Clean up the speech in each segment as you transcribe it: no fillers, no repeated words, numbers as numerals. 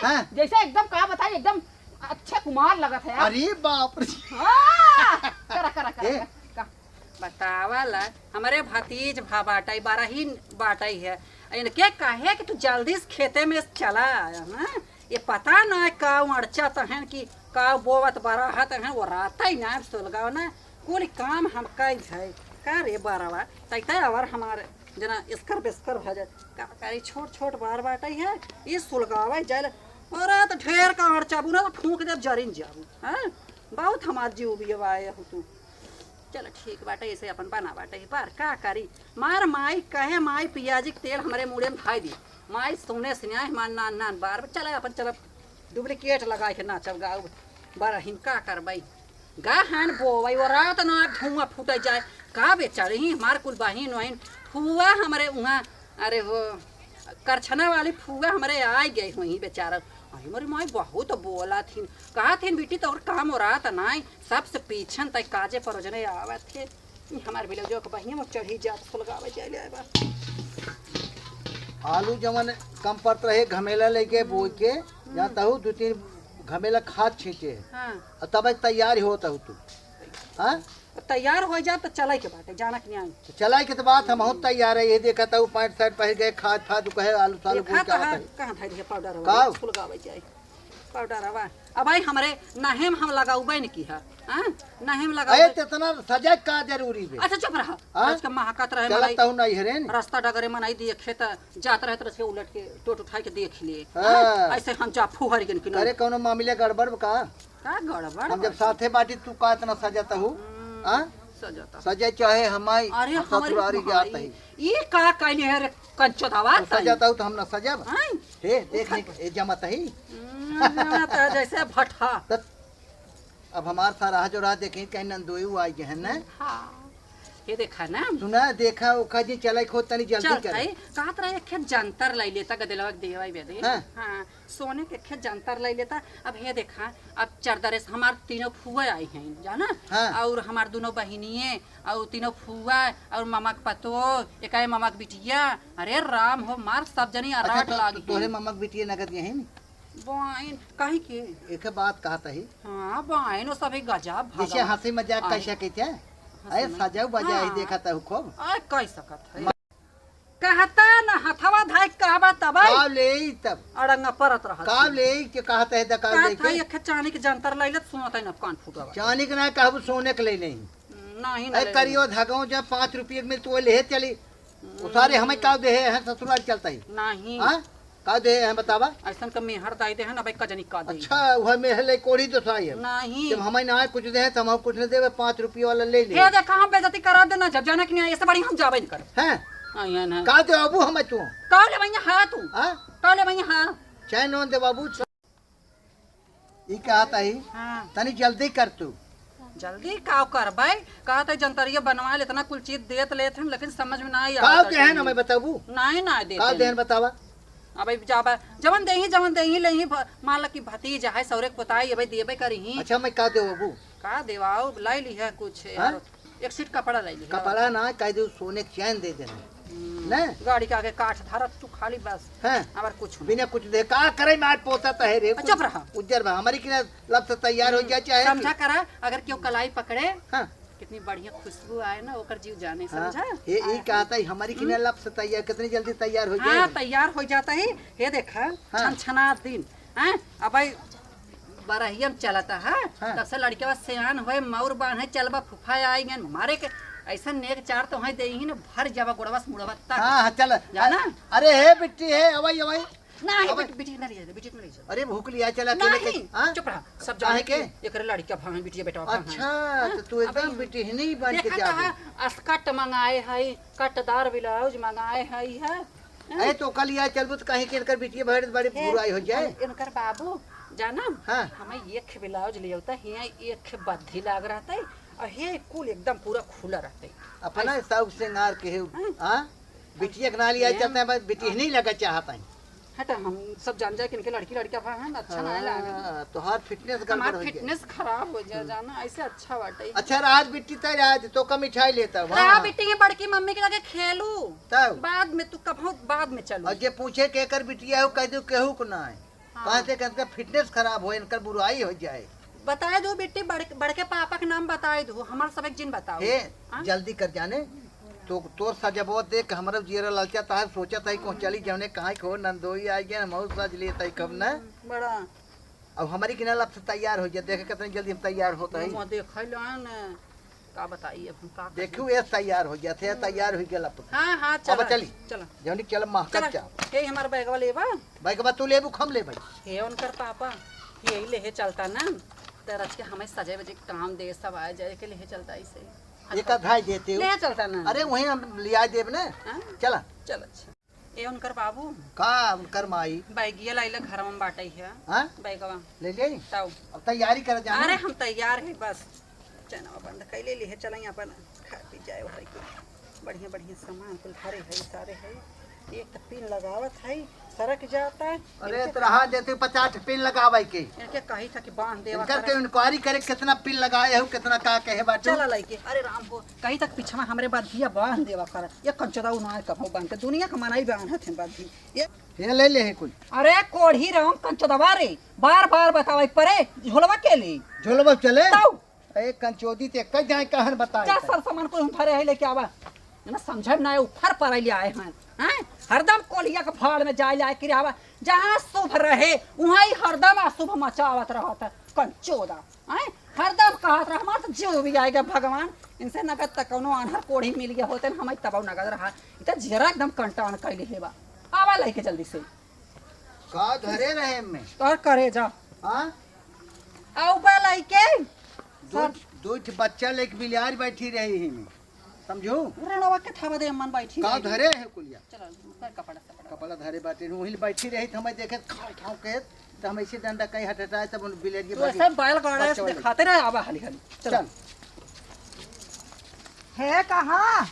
हाँ? जैसे एकदम का बताई एकदम अच्छे कुमार लगत है। अरे बाप रे। करा करा करा का बतावला हमारे भतीज भा बाटाई 12 ही बाटाई है। इनके कहे कि तू जल्दी से खेते में चला आया ना, ये पता ना का अड़चा तहन कि का बोवत बराहत है वो रात ही ना सुलगाव ना कुल काम हम कई है का रे बारवा तैते और हमारे जना इसकर बेस्कर भ जाए का करी छोट छोट बार बाटाई है ये सुलगावे जाए। अरे तो ढेर का अड़चा बुना तो फूंक दे जरिन जाबू। हां बहुत हमार जीव भी आए हो तू। चल ठीक बाटे ऐसे अपन बना बाटे पर का करी मार माई कहे माई पियाजी के तेल हमारे मुड़े में खाई दी माई सोने से न्याय मान नान नान बार चले अपन चल डुप्लीकेट लगा के नाचब गाँव बार हिंका करबई गहन बोवई वो रात ना धुआं फूट जाए का बेचारी हमार कुल बहिन वहीन फुआ हमारे वहाँ अरे वो करछना वाली फुआ हमारे आ गई हुई बेचारा। हमारी माई बहुत बोला थी कहा थी बेटी तो और काम हो रहा था ना सबसे पीछन तक काजे परोजने आवे थे हमारे भी जो बहिया में चढ़ी जात फुलगावे जाए ले आलू जमन कम पड़त रहे घमेला लेके बोई के जाता हूँ 2-3 घमेला खाद छींचे। हाँ तब तैयार होता हूँ तू। हाँ तैयार हो जा तो चले के बाटे जाना कि नहीं तो चलाई के तो बात हम बहुत तैयार है। ये देखा था पैंट शर्ट पहन गए खाद फाद कहे आलू सालू कहाँ था पाउडर फुलगावे जाए पाउडर हवा अब भाई हमारे नहेम हम लगाऊबे न की है नहेम लगा इतना सजा का जरूरी है। अच्छा चुप रहा आज का महाकत रहे चलता हूँ नहीं हरे रास्ता डगरे में नहीं दिए खेत जात रहे तो उलट के टोट उठा के देख लिए ऐसे हम जा फुहर गन कि अरे कोनो मामले गड़बड़ का गड़बड़ हम जब साथे बाटी तू का इतना सजाता हूँ सजा चाहे हमारी अरे ससुरारी जाता है ये का कहले है कंचो दवा सजाता हूँ तो हम न सजब हे देखने ए जमत है जैसे भट्ठा। अब हमार सारा जो रात देखे कहीं नंदोई आई है ना। हाँ ये देखा ना सुना देखा ओखा जी चलाई खो तनी जल्दी कर कहत रहे खेत जंतर लै लेता गदलवा देवाई बेदे। हां सोने के खेत जंतर लै लेता। अब हे देखा अब चरदरे से हमार तीनों फुआ आई हैं जाना। और हमार दोनों बहिनिए और तीनों फुआ और मामा के पतो एकाए मामा के बिटिया अरे राम हो मार सब जनी आराट लागी तोरे मामा के बिटिया नगद गए हैं बाइन काहे के एक बात कहता है। हां बाइन सब गजब जैसे हंसी मजाक कैसे कहते हैं अरे सजाऊ बजाई देखा था खूब आ कह सकत है कहता ना हथवा धाय कहबा तबाई का ले तब अड़ंगा परत रहा का ले के कहता है दका ले के एक चांदी के जंतर लैलत सुनत है न कान फुटवा चांदी के ना कहब सोने के ले नहीं ए करियो धगाओ जब 5 रुपये में तो ले चली सारे हमें का दे है ससुराल चलता है नहीं हां का दे है बतावा ऐसन का मेहर दाई दे है ना भाई कजनी का दे। अच्छा वह में ले कोड़ी तो सही है नहीं जब हमें ना कुछ दे हम कुछ नहीं देवे 5 रुपये वाला ले ले हे देखा हम बेइज्जती करा देना जब जाना कि नहीं ऐसे बड़ी हम जाबे नहीं कर हैं आया ना का दे बाबू हमें तू का ले भैया हां तू हां का ले भैया हां चाहे नोन दे बाबू ई कहता है हां तनी जल्दी कर तू जल्दी का करबै कहते जंतरिया बनवा ले इतना कुल चीज देत लेत हम लेकिन समझ में ना आई का दे है ना मैं बताबू नहीं ना दे का दे बतावा अबे जाबा जवन देही लेही मान ल की भतीजा है सौरे पोताई अबे देबे करही। अच्छा मैं का दे बाबू का देवाओ लाई ली है कुछ यार एक सीट कपड़ा लाई ली कपड़ा ना कह दे सोने के चैन दे देना ना गाड़ी के आगे काठ धरत तू खाली बस हैं अबर कुछ बिना कुछ दे का करे मार पोता है रे चुप रहा उज्जर बा हमारी किना लब से तैयार हो जाए चाहे समझा करा अगर क्यों कलाई पकड़े हां कितनी बढ़िया खुशबू आए ना ओकर जीव जाने समझा। ये कहता है हमारी किना लब से तैयार कितनी जल्दी तैयार हो जाए। हां तैयार हो जाता है ये देखा छनछना दिन हैं अब भाई बरहियम चलता है तब से लड़के सियान होए मौर बांधे चलबा फुफा आएंगे मारे के ऐसा नेक चार तो है देही ने भर जावा गोड़वा से मुड़वा तक। हां चल जाना अरे हे बिट्टी है अवई नहीं बिटी न ले अरे भूख लिया चला नहीं चुप रहा सब जाने के एकरे लड़का भाई बिटिया बेटा। अच्छा तो तू एकदम बिटी नहीं बन के जा अस्कट मंगाए है कटदार ब्लाउज मंगाए है ए तो कल या चलबू तो कहीं के बिटिया भर बड़ी बुराई हो जाए इनकर बाबू जाना। हां हमें एक ब्लाउज ले होता है एक बद्धी लाग रहता है और हे कुल एकदम पूरा खुला रहता है अपना सब श्रृंगार के हां बिटिया के ना लिया चलते हैं बस बिटी नहीं लगा चाहता है हटा हम सब जान जाए कि इनके लड़की लड़का है अच्छा ना लगे तो हर फिटनेस गड़बड़ हो जाए फिटनेस खराब हो जाए जाना ऐसे अच्छा बाटे। अच्छा राज बिट्टी तर आज तो कम मिठाई लेता हूं हां बिट्टी के बड़की मम्मी के लगे खेलू तब बाद में तू कब बाद में चलू और जे पूछे के कर बिटिया हो कह दू केहू को ना है कहाँ से इनका फिटनेस खराब हो, इनका बुराई हो जाए। बताए दो बेटी, बड़ के पापा के नाम बताए दो, हमारे सब एक जिन बताओ। हे हाँ? जल्दी कर जाने तो तोर सजबो देख हमारा जीरा लालचा था, सोचा था कौन चली जाने कहाँ खो नंदोई आ गया, हम सज लिए था कब ना बड़ा अब हमारी किना लब से तैयार हो जाए, देखे कितनी जल्दी हम तैयार होता है। मुँह देखे लान का बताइए अब हम का करें? देखू ये तैयार हो जाते, तैयार हो गया लब। हाँ हाँ चलो चली चलो जौनी चल महकत चलो। चा हे हमारा बैगवा लेवा, भाई के बाद तू लेबू खम ले भाई। हे उनकर पापा यही लेहे चलता ना, तो रच के हमें सजे बजे काम दे सब आ जाए के लेहे चलता ऐसे एक आधाई देते हो, ले चलता ना। अरे वहीं हम लिया देब ना। हाँ? चला चल अच्छा ए उनकर बाबू का उनकर माई बैगिया लाइला घर में बाटई है। हाँ बैगवा ले ले ताऊ अब तैयारी कर जाना। अरे हम तैयार है बस, चना बंद कैले लिए चलें अपन खा पी जाए भाई के बढ़िया बढ़िया सामान कुल भरे है सारे है, एक तो पिन लगावत है सरक जाता है। अरे तरह देते 50 पिन लगावे के, इनके कही था कि बांध देवा इनकर के इंक्वायरी करे कितना पिन लगाए हो, कितना का कहे बाटू। चला लाइके अरे राम हो कहीं तक पिछवा हमरे बाद दिया बांध देवा कर ये कंचदा उना कहो बांध के दुनिया का मनाई बांध थे बाद ये ले ले है कुल। अरे कोढ़ी राम कंचदवा रे बार बार बतावे परे झोलवा के ले झोलबा चले ताऊ ए कंचोदी ते कई जाए कहन बताए क्या सर सामान को हम भरे है लेके आवा ना समझ ना ऊपर पर ले आए हैं हैं हरदम कोलिया के फाड़ में जाए लाए कि आवा जहां शुभ रहे वहां ही हरदम अशुभ मचावत रहता कंचोदा हैं हरदम कहत रहा हमार तो जीव भी आएगा भगवान इनसे नगद तक कोनो अनहर कोढ़ी मिल गया होते हम तब नगद रहा इतना जरा एकदम कंटान कैले हेबा आवा लेके जल्दी से का धरे रहे में और करे जा हां आओ बा लेके दो बच्चा लेके बिलार बैठी रही है में समझो रणवा के थावा दे मन बैठी का धरे है कुलिया चलो कर कपड़ा कपड़ा धरे बाटे वही बैठी रही तो हमें देखे खाओ खाओ के तो हम ऐसे डंडा कहीं हटाए तब बिलेट के तो ऐसे बैल गाड़ा से दिखाते रहे आवा हाली हाली चल है कहाँ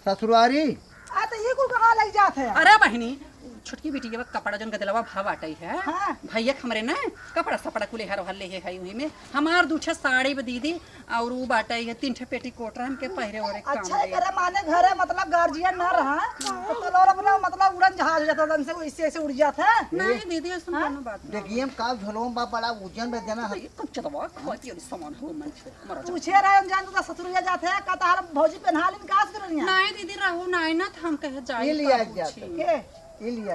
ससुरारी आ तो ये कुल कहाँ लग जाते हैं। अरे बहनी छोटकी बेटी के कपड़ा जन के दिलवा भाव आटई है हाँ। भैया हमरे ना कपड़ा सपड़ा कुले हर हल्ले है वही में हमार दूठे साड़ी में दीदी और ऊ बाटई है 3 ठे पेटी कोट रन के पहिरे और काम अच्छा करे माने घरे मतलब गार्जियन न रहा तो लोग अपना मतलब उड़न जहाज जाता था से इससे ऐसे उड़ जाते हैं। नहीं दीदी ऐसा कोनो बात नहीं देखिए हम का झोलों बा बड़ा वजन में देना है। ये कुछ दवा खाती और सामान हो मन से मरा जा पूछे रहे हम जान तो ससुरिया जाते हैं कहता है भौजी पहना लेन का करनिया नहीं दीदी रहू नहीं ना हम कहे जाए ये लिया जाते के ये लिया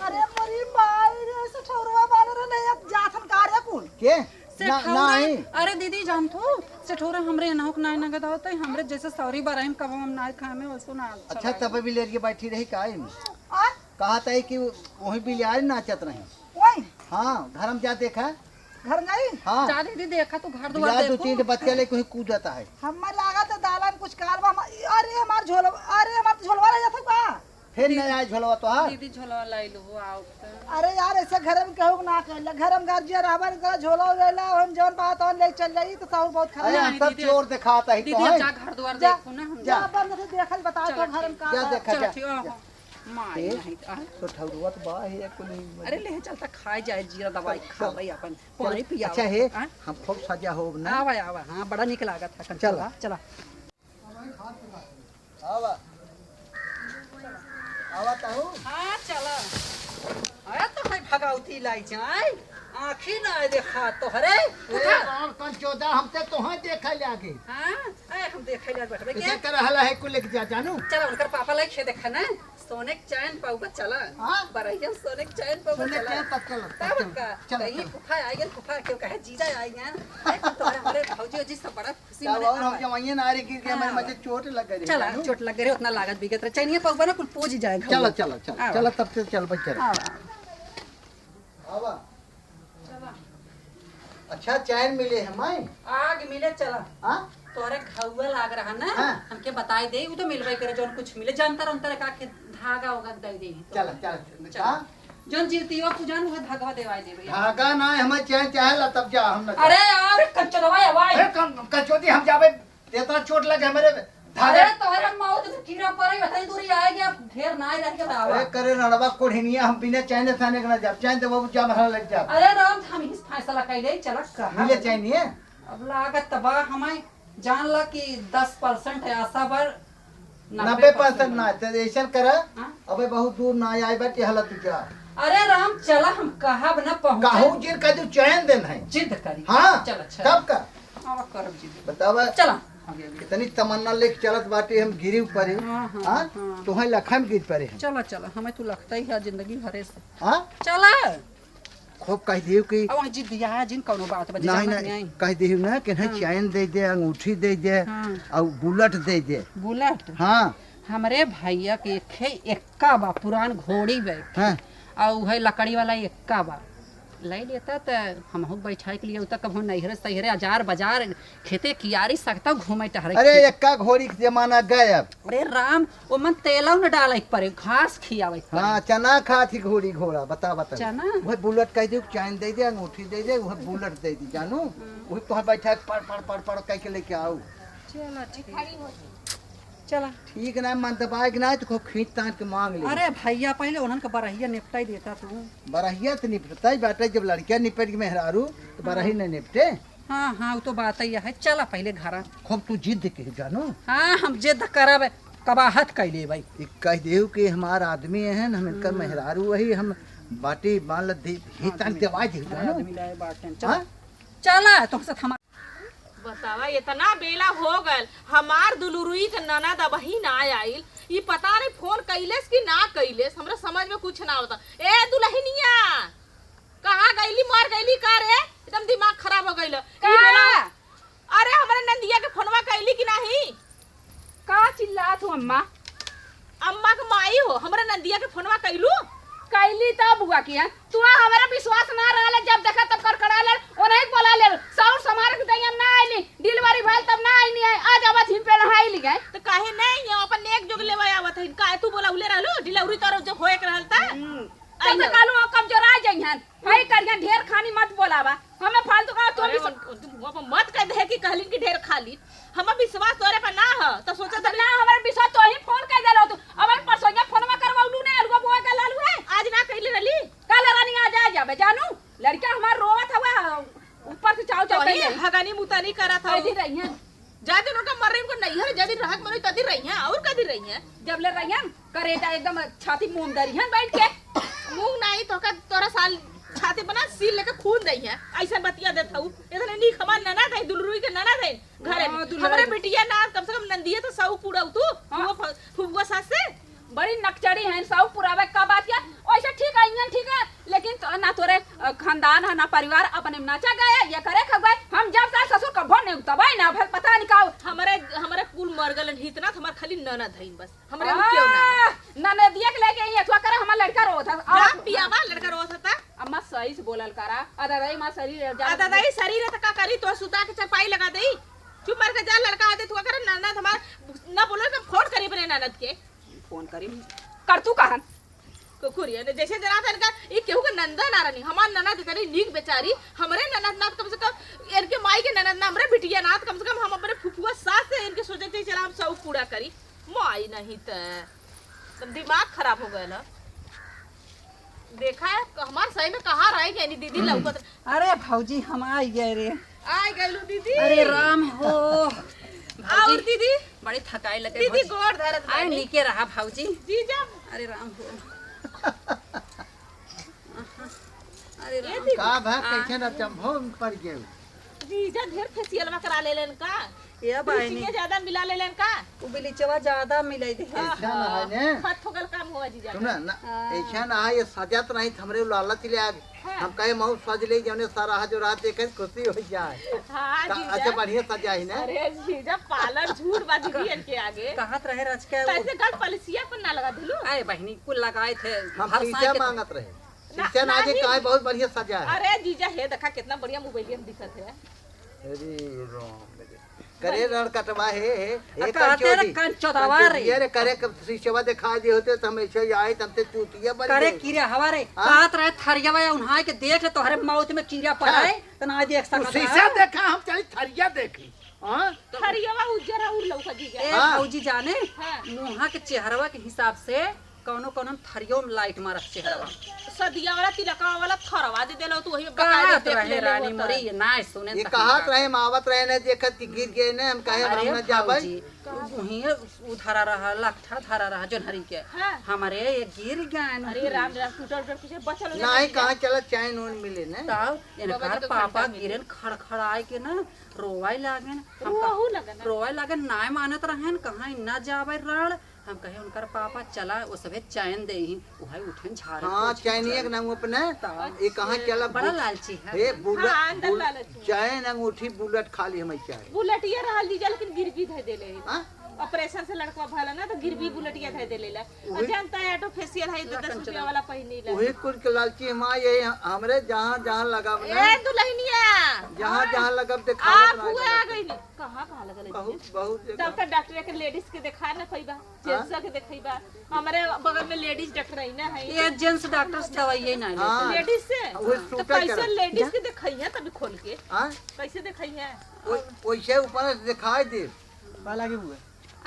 अरे मरी माई रे सठौरवा बानर ने अब जाथन कार है कुल के ना सेठौरा नहीं अरे दीदी जान तो सेठौरा हमरे नहुक नाय नगद होते हमरे जैसे सॉरी बराइम कब हम नाय खाए में वैसो ना अच्छा तब भी लेके बैठी रही काहे में आ कहा था कि वही बिलार नाचत रही। ओए हाँ घर में जा देखा घर नहीं हाँ जा दीदी देखा तो घर द्वार बिलार दो देखो 3 बच्चे लेके वही कूद जाता है। हमें लगा तो दालन कुछ कारवा अरे हमार झोलवा अरे हमार झोलवा रह जाता का फिर नहीं आए झोलवा तो हाँ दीदी झोला लाई लो आओ अरे यार ऐसे घर में कहूँ ना कर घर में गार्जियन आवन का झोला उड़ेला हम जौन बात और ले चल जाई तो साहू बहुत अरे खराब हम सब चोर दिखाता है तो दीदी है जा घर द्वार जा देखो ना हम जा बंद से देखल बता तो घर में का जा देखा चलो जा ठीक है माई नहीं तो ठौरुआ तो बा है कुल। अरे ले चलता खाए जाए जीरा दवाई खा भाई अपन पानी पिया अच्छा है हम खूब सजा हो ना आवा आवा हां बड़ा निक लागत है चला। चला आवा आवा ताऊ हां चला अरे तो भाई भगाउती लाई जाए आँखी ना देखा तो हरे ए कौन कौन चौदा हमसे तो है देखा लागे हां ए हम देखे ले बैठबे के क्या कर हला है कुल लेके जा जानू चला उनकर पापा लाइक खे देखा ना सोने के चैन पाऊगा चला हाँ? बरैया सोने के चैन पाऊगा सोने के चला चैन तब चलो, तब तब चलो। का चलो, कहीं चलो। फुफा आई गन फुफा क्यों कहे जीजा आई गन तुम्हारे हमारे भौजी जी सब बड़ा खुशी तब और हम मने जवाइए नारे गिर के हमारे मजे चोट लग गई चला चोट लग गई उतना लागत बिगत रहे चैनिए पाऊगा ना कुल पोज जाए चलो चलो चलो चलो तब से चल बच्चे आवा अच्छा चैन मिले हमें आग मिले चला हाँ तोरे घउआ लाग रहा ना हाँ। हमके बताई दे उ तो मिलबे करे जोन कुछ मिले जानता रहता रे का के धागा होगा दे दे चल चल चला। जोन जीतियो पूजन वो धागा देवाई दे भैया धागा ना हमें चैन चाहे तब जा हम न अरे यार कच्चा दवाई हवाई अरे कचौती हम जावे इतना चोट लगे हमारे धागे अरे तोहरे मौत के कीड़ा पड़े इतनी दूरी आएगी अब ढेर ना रह के बतावा अरे करे रणवा कोढ़िनिया हम बिना चैन थाने के ना जा चैन तो बाबू जा मरला लग जा अरे राम हम इस फैसला कैले चला कहां मिले चैन ये अब लागत तबाह हमें जान ला कि 10% है आशा पर 90% ना तो ऐसा करा। हाँ? अबे बहुत दूर ना आए बैठे हालत क्या। अरे राम चला हम कहा न पहुंचे। काहू जिन का जो चैन देन है। जिद करी। हाँ चल अच्छा कब का अब करब जिद बतावा। चला कितनी तमन्ना लेके चलत बाटे हम गिरी ऊपर है। हाँ, हाँ, हाँ हाँ। तुम्हें लखन गिर पड़े हैं। चला चला हमें तो लगता ही है जिंदगी भरे से। हाँ चला खूब कह दियो कि अब जिद दिया जिन कोनो बात बजे नहीं नहीं कह दियो ना कि नहीं चैन दे दे अंगूठी दे दे हाँ। और बुलेट दे दे। बुलेट हाँ हमरे भैया के एक्का बा पुरान घोड़ी बे हाँ और वह लकड़ी वाला एक्का बा ले लेता तो हम बैठा के लिए उतर कभी नैहरे सैहरे हजार बाजार खेते कियारी सकता घूमे टहरे। अरे एक्का घोड़ी के जमाना गए अब। अरे राम वो मन तेलौ न डाले परे घास खियावे हाँ चना खाती घोड़ी घोड़ा बता बता। चना? वह बुलेट कह दियो चैन दे दे अंगूठी दे दे वह बुलेट दे दी जानू वही तो बैठा के पढ़ कह के लेके आओ। चला चला ठीक ना मन दबाए कि नहीं तो खूब खींच तान के मांग ले। अरे भैया पहले उन्हन के बरहिया निपटाई देता तू। बरहिया तो निपटता ही बेटा जब लड़कियां निपट के मेहरारू तो बरही न निपटे। हाँ हाँ वो तो बात ही है। चला पहले घर। खूब तू जिद के जानू। हाँ हम जिद करब कबाहत कैले भाई। कह देव कि हमार आदमी है हम इनकर मेहरारू वही हम बाटी मान ल दवा दे जानू। हाँ? चला तुमसे हम बतावा इतना बेला हो गल हमार दुलुरुई के ननद अबही ना आइल। ये पता नहीं फोन कैलेस कि ना कैलेस हमरा समझ में कुछ ना होता। ए दुल्हनिया कहाँ गईली मर गईली का रे एकदम दिमाग खराब हो गइल। अरे हमारे नंदिया के फोनवा कैली कि नहीं। का चिल्ला तू अम्मा अम्मा के माई हो हमारे नंदिया के फोनवा कैलू कैली तब बुआ किया तू हमारा विश्वास ना रहले जब देखा तब करकड़ा ले ओनही बोला ले सौर समार के दैया ना आइली डिलीवरी भइल तब ना आइनी आज आवा थिन पे नहाइली गए तो काहे नहीं अपन नेक जोग लेवे आवत है काहे तू बोला उले रहलो डिलीवरी तोरो जब होए के रहल ता तब कालू कब जोरा जइहन भाई करिया ढेर खानी मत बोलावा हमें फालतू का तो मत कह दे कि कहलिन कि ढेर खाली हम विश्वास तोरे पर ना ह तो सोचा तो ना हमारे विश्वास तो ही फोन कर देलो तू अब परसों फोन में करवाउलू ने अलगो बुआ के लालू है आज ना कहले रली कल रानी आ जा जाबे जानू लड़का हमार रोवत हवा ऊपर से चाव चाव तो भगानी मुतानी करा था कैदी रही है जादे उनका मर रही उनको नहीं है जदी रहत मरे तदी रही है और कदी रही है जब ले रही है करेटा एकदम छाती मुंह दरी है बैठ के मुंह नहीं तो का तोरा साल छाती बना सील लेके खून रही है ऐसा बतिया देता हूं इतने नी खबर नना थे दुलरुई के नना थे घरे हमारे बिटिया ना कम से कम नंदिया तो सौ पूरा तू वो फुगवा सास से बड़ी नकचड़ी है सब पुरावे का बात क्या वैसे ठीक है इंजन ठीक है लेकिन तो ना तोरे खानदान है ना परिवार अपने में नाचा गए ये करे खगए हम जब सास ससुर का भोन नहीं तब ना भल पता नहीं का हमारे कुल मर गल इतना हमार खाली ननद है बस हमरे क्यों ना ननदिया के लेके ये अथवा करे हमर लड़का रोत है आप पियावा लड़का रोत था अम्मा सही से बोलल करा दादाई मां शरीर दादाई शरीर है तो का करी तो सुता के चपाई लगा देई चुप मार के जा लड़का आते तू करे ननद हमार ना बोले तो फोन करी अपने ननद के फोन करी कर तू कहन कुकुरिया ने जैसे जरा था इनका ये केहू के नंदन आ रही हमार ननद इतनी नीक बेचारी हमरे ननद नाथ कम से कम इनके माई के ननद ना हमरे बिटिया नाथ कम से कम हम अपने फुफुआ सास से इनके सोचे थे चला हम सब पूरा करी माई नहीं तो दिमाग खराब हो गया देखा है हमार सही में कहाँ रह गई दीदी लौकत। अरे भौजी हम आई गए रे आ गइलू दीदी अरे राम हो और दीदी बड़ी थकाई लगे दीदी गोड़ धरत आए नीके रहा भौजी जीजा अरे राम हो अरे राम का भा कैसे ना चंभो पड़ गए जीजा ढेर फेशियल में करा लेलन का ये बाईनी के ज्यादा मिला लेलन का वो बिलीचवा ज्यादा मिले थे ऐसा ना है ने हाथ ठोकर काम हुआ जीजा सुन ना ऐसा ना है ये सजात नहीं हमरे लालच ले आ हम कहे मऊ सज ले जने सारा जो रात देखे खुशी हो जाए हां जीजा अच्छा बढ़िया सजा है ना अरे जीजा पालन झूठ बात दीदी के आगे कहत रहे रच के कैसे गल पलिसिया पर ना लगा दिलू आए बहनी कुल लगाए थे हम शीशा मांगत रहे शीशा ना जे काय बहुत बढ़िया सजा है अरे जीजा हे देखा कितना बढ़िया मोबाइल में दिखत है अरे राम करे रण कटवा है एक कन चौदवा रे ये करे कब शीशा दिखा दिए होते तो हमेशा आए तब ते चूतिया बन करे कीड़ा हवारे कहत रहे थरियावा उन्हाय के देख ले तोहरे मौत में कीड़ा पड़ाए त ना देख सकत शीशा देखा हम चली थरिया देखी हां थरियावा उजरा उड़ लौका जीजा ए भौजी जाने मुहा के चेहरवा के हिसाब से कौनो कौनो थरियो में लाइट मारत चेहरा सदिया वाला तिलका वाला थरवा दे देलो तू वही कहत रहे रानी मोरी ये ना सुने ये कहत रहे मावत रहे ने देखत कि गिर गए ने हम कहे हम न जाबै वही उधारा रहा लखठा धारा रहा जोनहरी के हमारे ये गिर गए न। अरे राम राम टूटल टूटल कुछ बचल नहीं कहां चला चैन उन मिले ने तब इनकर पापा गिरन खड़खड़ाए के ना रोवाई लागन रोहू लगन रोवाई लागन ना मानत रहन कहां न जाबै रण हम कहे उनकर पापा चला वो सबे चैन दे ही वही उठन झाड़ हां चैनिए के नाम अपने ये कहां चला बड़ा लालची है ए हाँ, अंदर बुलेट लालच। चैन अंगूठी बुलेट खाली हमें चाहिए बुलेटिया रहल दीजिए लेकिन गिरवी धै देले हां ऑपरेशन से लड़का भला ना तो गिरवी बुलेटिया धै देले ला जानता है ऑटो फेशियल है 10 रुपया वाला पहिनी ला वही कुल के लालची मां ये हमरे जहां जहां लगाव ना ए दुल्हनिया जहां जहां लगब आप दिखावत हुए ना आ गई कहां लगल है बहुत बहुत जब तक डॉक्टर के लेडीज के देखा ना पैबा जेंट्स के देखैबा हमारे बगल में लेडीज डॉक्टर है ना है ये जेंट्स डॉक्टर से दवाई ना हां लेडीज से वही तो सूटा कैसे कर लेडीज के देखैया तभी खोल के हां कैसे देखैया वैसे ऊपर से दिखाई दे वाला के हुए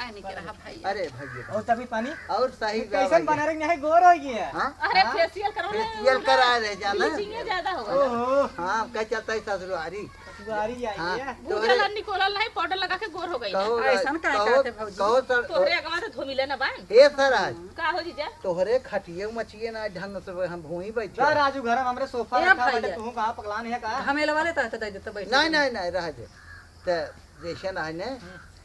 आए नहीं के रहा भाई अरे भाई और तभी पानी और सही कैसे बना रहे नहीं गोर हो गई है। हां अरे फेशियल करो ना फेशियल करा रहे जाना ब्लीचिंग ज्यादा हो ओहो हां कह चलता है ससुरारी सुधारी आई है। हां बुझल निकोलल नहीं पाउडर लगा के गोर हो गई कहो ऐसन काहे कहते भौजी? कहो सर तोहरे अगवा से धोमिले ना बान हे सर आज का हो जीजा तोहरे खटिए मचिए ना ढंग से हम भूई जा बैठे राजू घर में हमरे सोफा ए रखा भैया। है तू कहां पकलान है का हमें वाले तो दे देते बैठ नहीं नहीं नहीं रह दे ते जैसे ना ने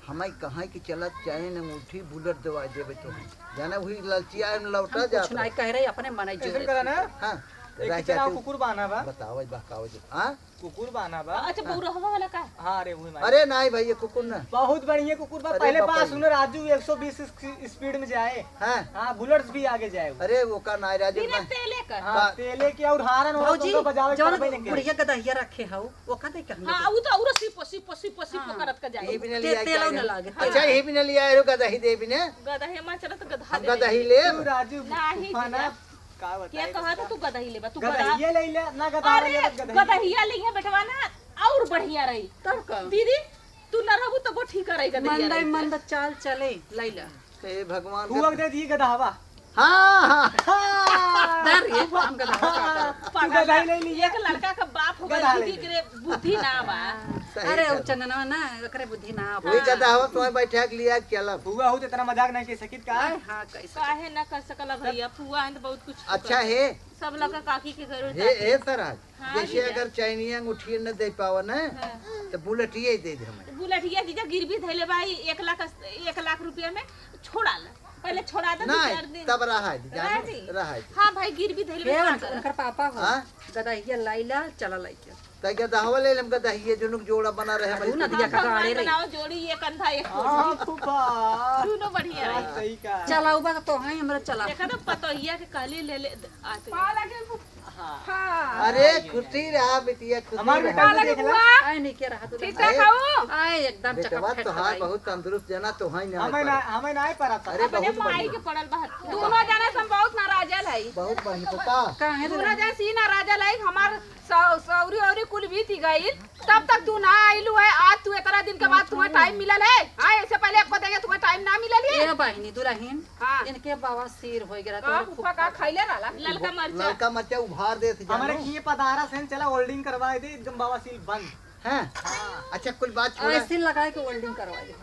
हमें कहाँ की चलत चैन अंगूठी बुलेट दवा देबे तो जाना वही ललचिया में लौटा जा कुछ नहीं कह रहे अपने मनाई जो कैसे करा ना हां एक रह चला जाते कुकुर बाना बा बताओ बहकाओ जी हां कुकुर बाना बा अच्छा बौरा हवा वाला का हां रे वही मार अरे नहीं भाई ये कुकुर ना बहुत बढ़िया कुकुर बा अरे पहले बापा पास जी। सुनो राजू 120 स्पीड में जाए हां हां बुलेट्स भी आगे जाए वो। अरे वो का नाई राजू बिना ना तेले कर हां तेले के और हारन हो भौजी तो बजावे जौन करबे नहीं बुढ़िया गदहिया रखे हौ वो का दे कहने हां ऊ तो औरो सिपो सिपो सिपो सिपो करत का ये जाए भी न लिया तेल न लागे अच्छा ये भी न लिया रो का दही दे भी ने गधा हेमा चलत गधा हम दे का दही ले तू राजू नाही खाना जीजा। का क्या बताए कहा था तू गधा ही लेबा तू गधा गदहिया ले ले ना गदा अरे ले गधहिया ले बेटवा ना और बढ़िया रही तब का दीदी तू न रहबू तो वो ठीक रही गधहिया मंद रही मंद चाल चले लैला हे भगवान तू अब दे दी गदहावा हां हां डर ये हम गदा तू गदही ले ली एक लड़का का बाप हो गधा गया ले दीदी के बुद्धि ना बा अरे उ चंदनवा ना एकरे बुद्धि ना वही कदा हो तो बैठा के लिया चला हुआ हो तो इतना मजाक नहीं कर सकित का हां कैसे काहे ना कर सकला भैया फुआ है तो बहुत कुछ अच्छा है सब लगा काकी के घर हे सर आज हाँ, जैसे भैया। अगर चाइनिया अंगूठी न दे पावा ना तो बुलेट ये दे दे हमें बुलेटिया जीजा गिरवी धैले भाई 1 लाख रुपया में छोड़ा ला पहले छोड़ा दे 2-4 नहीं दिन तब रहा रहा दी। रहा हाँ भाई गिरवी धैले हे उनकर पापा हो हाँ? गदहिया लैला चला लैके तय के दहवा ले लेम का दहिए जो जोड़ा बना रहे उ हमारे नदिया का गाड़े रही बनाओ जोड़ी ये कंधा एक हां फूफा दोनों बढ़िया रही सही का चला उबा तो है हमरा चला देखा तो पतोहिया के कहली ले ले आते अरे खुशी रहा बिटिया खुशी हमार रहा बेटा ने देखला आए नहीं के रहा तू खाऊ आए एकदम बेटवा चकट तो हाय बहुत तंदुरुस्त जना तो है ना हमें ना पड़ा था अरे अपने बहुत माई बढ़िया के पड़ल बा दोनों जाने से हम बहुत नाराजल है बहुत बढ़िया पता काहे दोनों जाने सी नाराजल है हमार सौरी औरी कुल बीत गई तब तक तू ना आइलू है आज तू इतना दिन के बाद तुम्हें टाइम मिलल है हां इससे पहले आपको देंगे तुम्हें टाइम ना मिलल है ए बहिनी दुल्हन हाँ। इनके बाबा सिर हो गया का तो फूफा का खैले रहला ललका मरचा लड़का मच्चा उभार दे थे हमारे किए पधारा सेन चला होल्डिंग करवाए दे एकदम बाबा सील बंद हैं अच्छा कुल बात छोड़ ऐसे लगाए के वेल्डिंग करवाए दे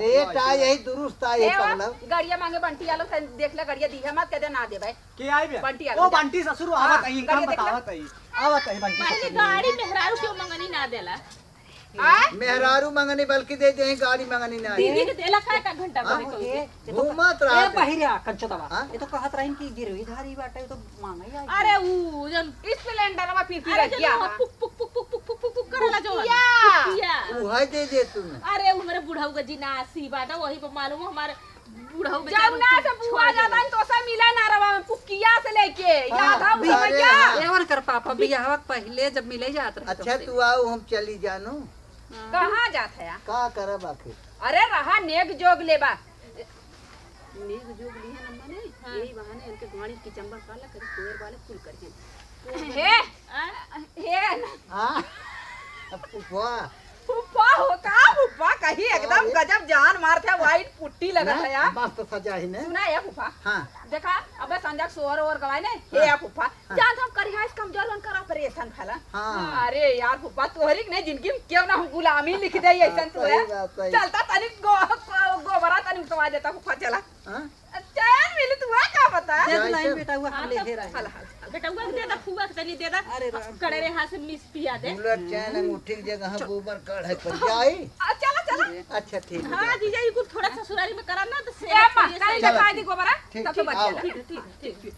लेट आ यही दुरुस्त आ ए यही पगला गाड़िया मांगे बंटी आलो देख ले गाड़िया दी है मत कदे ना दे भाई के आई बे बंटी आ ओ गया। बंटी ससुर आवत आई गाड़ी काम देख ले। बतावत आई आवत आई बंटी पहले ससुर। गाड़ी मेहरारू क्यों मंगनी ना देला मेहरारू मंगनी बल्कि दे दे गाड़ी मंगनी ना दीदी के देला का घंटा भर को ये तो घूमत ए रहा बहिरिया कंचोदवा हाँ? ये तो कहत रहिन कि गिरवी धारी बाटे तो मांगा ही आई अरे ऊ जन स्प्लेंडर में फिर अरे गया जन पुक पुक पुक पुक पुक पुक पुक पुक करला जो पुकिया। वो है दे दे तुम अरे उ मेरे बुढ़ऊ का जिनासी बाटा वही पे मालूम हमारे बुढ़ऊ जब ना से बुआ जाता है तो सा मिला ना रवा में पुकिया से लेके याद है अरे भैया हाँ। एवन कर पापा बियाह पहले जब मिले जात रहे अच्छा तू आओ हम चली जानो कहां जात है का करब आखिर अरे रहा नेक जोग लेबा नेक जोग ली है नम्मा ने यही बहाने इनके गाड़ी की चंबा काला कर कुएर वाले फुल कर हे हे हां अब वाह फुफा हो का फूफा कहीं एकदम गजब जान मारते है वाइट पुट्टी लगा है यार मस्त सजा है ने। सुना है फूफा हाँ देखा अबे संजय सोर और गवाए ने हे या फूफा जान हम करिया इस कमजोर वन कर ऑपरेशन फैला हाँ। अरे यार फूफा तोहरी ने जिंदगी में क्यों ना हम गुलामी लिख दे ऐसा तू है सही बात, सही। चलता तनी गोबरा तनी उठवा देता फूफा चला हाँ? चैन मिले तू है क्या पता है दे जाए लाइन तो- बेटा हुआ हम ले दे रहे हैं। बेटा हुआ दे दा फुआ के तनी दे दा अरे राम। कड़े रे हाथ से मिस पिया दे बुलेट चैन अंगूठी की जगह गोबर कढ़ाई पर जाई। चला चला अच्छा ठीक है। हां जीजा ये कुछ थोड़ा ससुरारी में करा ना तो से ए मां कहीं दिखा दी गोबरा ठीक, तब तो ठीक, बच आओ। गया ठीक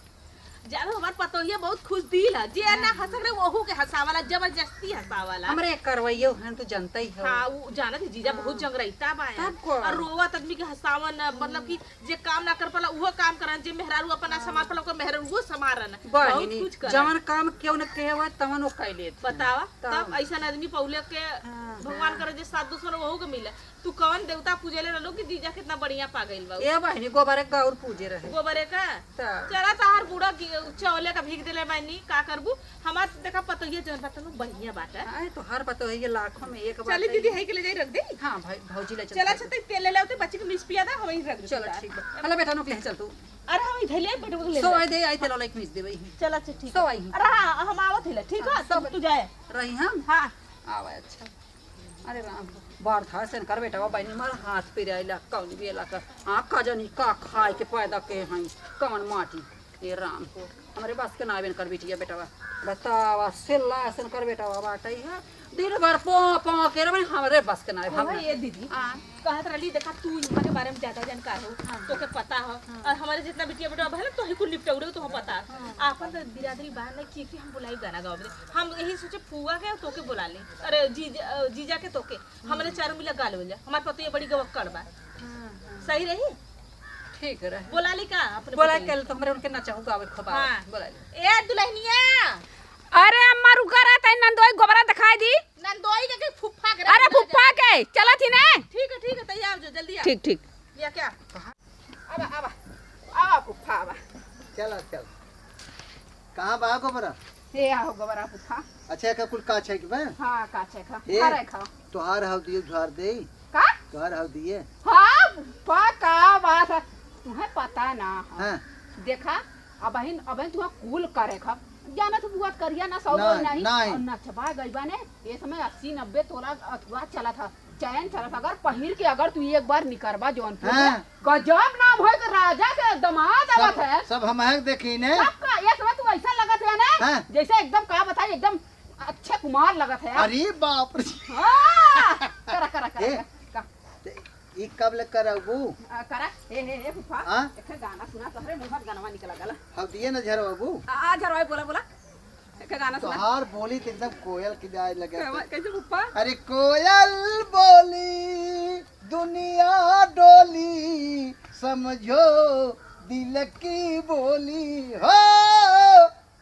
जानो हमार पतोहिया बहुत खुश दिल है जे ना हंसक रे वहू के हंसावाला जबरदस्ती हंसावाला हमरे करवैयो हैं तो जनता ही हो। हाँ वो जाना थी जीजा बहुत जंगरैता बा यार। तब को? और रोवत आदमी के हंसावन मतलब कि जे काम ना कर पाला वो काम करन जे मेहरारू अपना समार पाला को मेहरारू वो समारन बहुत बहिनी कुछ कर जवन काम क्यों न कहे तवन वो कैले बतावा तब। तब ऐसा आदमी पौले के हाँ, भगवान करे जे साथ दुश्मन वहू के मिले तू कौन देवता पूजेले रहलो कि जीजा कितना बढ़िया पा गइल बा ए बहिनी गोबर गौर पूजे रहे गोबरे का तब। चला तार बूढ़ा चौले का भीग देले बानी का करबू हमार देखा पतोहिया जन पतलो बढ़िया बात है आए तो हर पतो है ये लाखों में एक बात चली है। दीदी है के ले जाई रख दे हाँ भाई भौजी ले चला छते तेल ले लेते बच्चे के मिस पिया दा वहीं रख दे चलो ठीक है हला बेटा नुक ले चल तू अरे हम इधर ले बैठ ले सो आई दे आई तेलो लाइक मिस दे भाई चला अच्छा ठीक सो आई अरे हाँ हम आवत है ठीक है सब तू जाए रही हम हाँ आवे अच्छा अरे राम बार था सेन कर बेटा बहिनी मार हाथ पे आइला कौन भी ला का हां का जनी का खाए के पैदा के हई कौन माटी ये राम को हमारे बस के नावेन कर बिटिया बेटा बतावा सेला सन कर बेटा बाटई है दिन भर पो पो के रे हमारे बस के नावे हम ये दीदी कहत रही देखा तू यहाँ के बारे में ज्यादा जानकार हो तो के पता हो और हमारे जितना बिटिया बेटा भले तो ही कुल निपटौड़े तो पता आपन तो बिरादरी बाहर नहीं की हम बुलाई गाना गाओ हम यही सोचे फुआ के तो के बुला ले अरे जीजा के तो के हमारे चारों मिला गाल हो जा हमारे पतो ये बड़ी गवक्कड़ बा सही रही ठीक रहे बोला ली का अपने बोला कल तो हमरे उनके ना चाहू गावे खबा हाँ। बोला ए दुल्हनिया अरे अम्मा रुका रहा था नंदोई गोबरा दिखाई दी नंदोई के फुफ्फा के अरे फुफ्फा के चला थी ने ठीक है तैयार जो जल्दी आ ठीक ठीक या क्या अब फुफ्फा अब चल चल। कहाँ बा गोबरा? ये आओ गोबरा फुफ्फा अच्छा का कुल का छै कि बा? हाँ काचे खा ए? अरे खा तोहार हव दिए झार दे। का तोहार हव दिए। हाँ फुफ्फा का बात है तुम्हें पता ना है हां देखा अबहिन तुम्हें कूल करे खा जाना तो बुआ करिया ना सौ नहीं, नहीं। और नचबा गईबा ने ये समय 80-90 तोला अथवा चला था चैन चला था अगर पहिर के अगर तू एक बार निकरबा जौनपुर में हाँ। गजब नाम है कि राजा के दमाद आवत है सब हम है देखी ने। सबका ये समय तू ऐसा लगत है ना हाँ। जैसे एकदम का बताई एकदम अच्छे कुमार लगत है यार। अरे बाप रे। हाँ, करा करा ए? करा का ई कब ले करबू? करा हे फुफा हाँ? एक गाना सुना तोहरे मुंह में गाना निकल गला हव दिए न झरबू। आ झरवाई बोला बोला एक गाना सुना तोहार बोली तो एकदम कोयल की जाए लगे। कैसे फुफा अरे कोयल बोली दुनिया डोली समझो दिल की बोली हो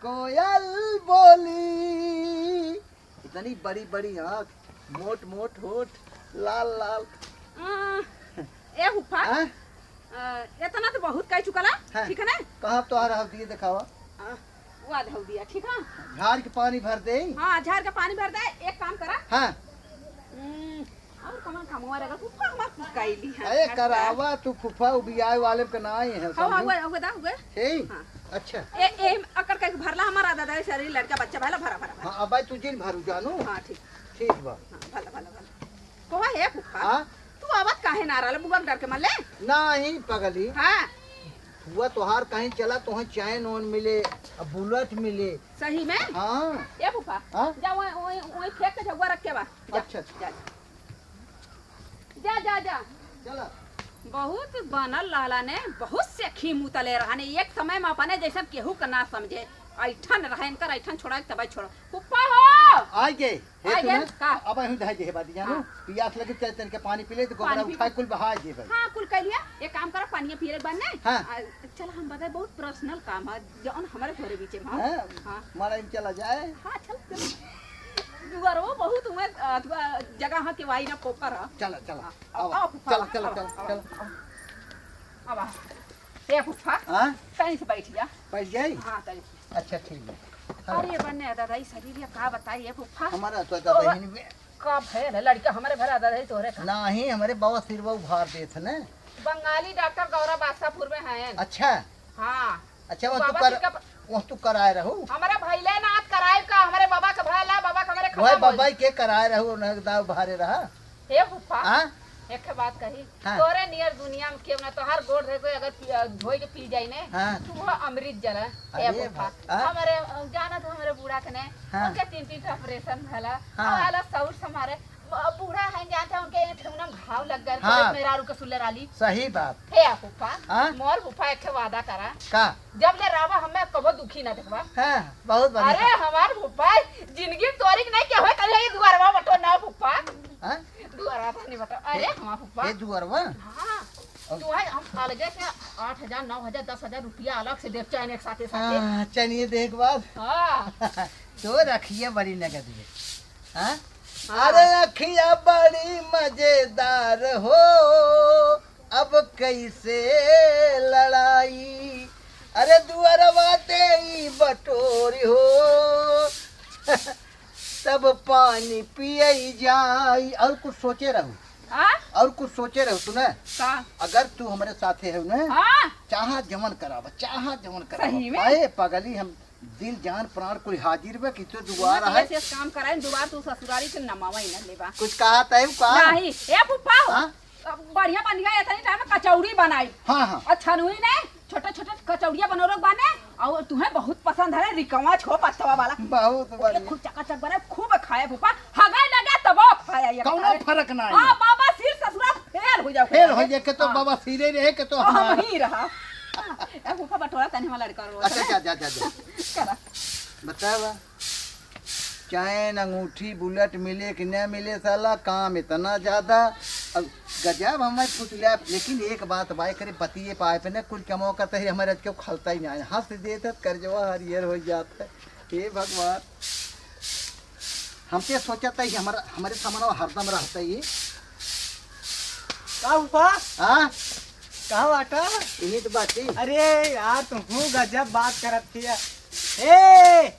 कोयल बोली। इतनी बड़ी बड़ी आँख मोट मोट होठ लाल लाल। ए फुफा हाँ? इतना तो बहुत कह चुका ना हाँ। ठीक है ना कहाँ तोहार हव दिए दिखावा। वो आधा हो दिया ठीक है झाड़ के पानी भर दे। हाँ झाड़ का पानी भर दे एक काम करा हाँ और कमान कमवा रहेगा फुफा हमार कुकाईली है अरे करावा तू फुफा उबियाए वाले का ना है हाँ समझू। हुए ठीक हाँ। अच्छा। ए अकर के भरला हमारा दादा शरीर लड़का बच्चा भला भरा भरा हाँ अब तुझे भरू जानू। हाँ ठीक ठीक बा। हाँ भला भला भला कोहा है फुफा हाँ तू आवाज काहे ना रहा बुआ डर के मर ले नहीं पगली हाँ हुआ तोहार कहीं चला तो चैन ओन मिले अब बुलेट मिले। सही में हाँ ए फुफा हाँ? जा वही फेंक के जगुआ रख के बा जा, अच्छा। जा जा जा चला। बहुत बनल लाला ने बहुत से खी मुतले रहने एक समय में अपने जैसा केहू का ना समझे ऐठन रहन कर ऐठन छोड़ा के तब छोड़ फुप्पा हो आइ गे हे आइ तू गे, ना का? अब हम धाय दे बादी जानू हाँ। पियास लगे चल तन के पानी पी ले तो गोबरा पानी पी- उठाए कुल बहा जे भाई। हाँ कुल कह लिया एक काम करो पानी पिए बनने हाँ। चल हम बताए बहुत पर्सनल काम है जौन हमारे घरे बीच में हाँ हैं हाँ मारा में चला जाए। हाँ चल दुआरो बहुत हुए जगह है कि वाई ना पोकर है चला चला आओ, आओ फुफा, चला चला आओ, चला आओ, चला। अब आ ए फुफा हां कहीं से बैठ जा पैस जाई। हाँ तनी अच्छा ठीक है। अरे बन्ने दादा ई शरीर का बताइए फुफा हमारा तो बहन में कब है लड़का हमारे घर आदा रही तोरे का नहीं हमारे बाबा सिरवा उभार देत है ना। बंगाली डॉक्टर गौरव बादशाहपुर में है। अच्छा हाँ अच्छा वो तू बाबा कर जी का- वो तू कराए रहू हमारे भैले नाथ कराए का हमारे बाबा का भैला बाबा का मेरे वह बाबा के कराए रहू नगदा भारे रहा। हे फुफा हां एक बात कही हाँ। तोरे नियर दुनिया में केव ना तो हर गोड़ रे कोई अगर धोई के पी जाई ने हाँ। तू वो अमृत जला हे अरे फुफा हाँ। हमारे जाना तो हमारे बूढ़ा के ने हाँ। उनके 3 ऑपरेशन भला हाँ। वाला सौर हमारे बूढ़ा है जानते हैं उनके ठेवना घाव लग गए हाँ। मेरा रुके सुले राली सही बात हे फुफा हाँ। मोर फुफा एक वादा करा का जब ले रावा हमें कबो दुखी ना देखबा। हां बहुत अरे बढ़िया हमार फुफा जिंदगी तोरिक नहीं के होय कल ये दुआरवा बटो ना फुफा हां दुआरा था नहीं बटो अरे हमार फुफा ये दुअरवा हाँ तू है हम अलगे से 8,000 9,000 10,000 रुपया अलग से देव चाहे एक साथे साथे चलिए देख बात हाँ तो रखिए बड़ी नगद ये हां अरे अखिया बड़ी मजेदार हो अब कैसे लड़ाई अरे दुअरवा तेरी बटोरी हो तब पानी पिए जाई और कुछ सोचे रहू हाँ और कुछ सोचे रहू सुने का अगर तू हमारे साथे है ना हाँ चाह जमन करावा चाह जमन करावा सही में? अरे पगली हम दिल जान प्राण कोई हाजिर बे कि तो दुआरा है ऐसे काम कराए दुबार तू ससुरारी से नमावा ही ना लेबा कुछ कहा तय का नहीं ए फुफा हाँ? बढ़िया बन गया इतनी टाइम में कचौड़ी बनाई हाँ हाँ अच्छा नहीं ने छोटे छोटे कचौड़िया बनोरक बने और तुम्हें बहुत पसंद है रिकवा छो पस्तवा वाला बहुत ये बढ़िया खूब चकाचक बने खूब खाए फूफा हगाई लगे तबो खाया ये कौनो फर्क ना हां है बाबा सिर ससुरा फेल हो जाओ फेल हो जाए के तो बाबा सिरे रहे के तो हम हमारा ही रहा ए फूफा बटोरा तने वाला लड़का रो अच्छा जा जा जा जा करा बतावा चैन अंगूठी बुलेट मिले कि न मिले साला काम इतना ज्यादा अब गजब हमें कुछ ले लेकिन एक बात बाई करे बतिए पाए पे न कुछ कमो करते ही हमारे क्यों खलता ही नहीं हंस देते कर जो हरियर हो जाता है हे भगवान हमसे सोचा था ही हमारे सामने हरदम रहता ही का फूफा हाँ कहाँ बाटा? यही तो बात थी अरे यार तुम गजब बात करत थी ए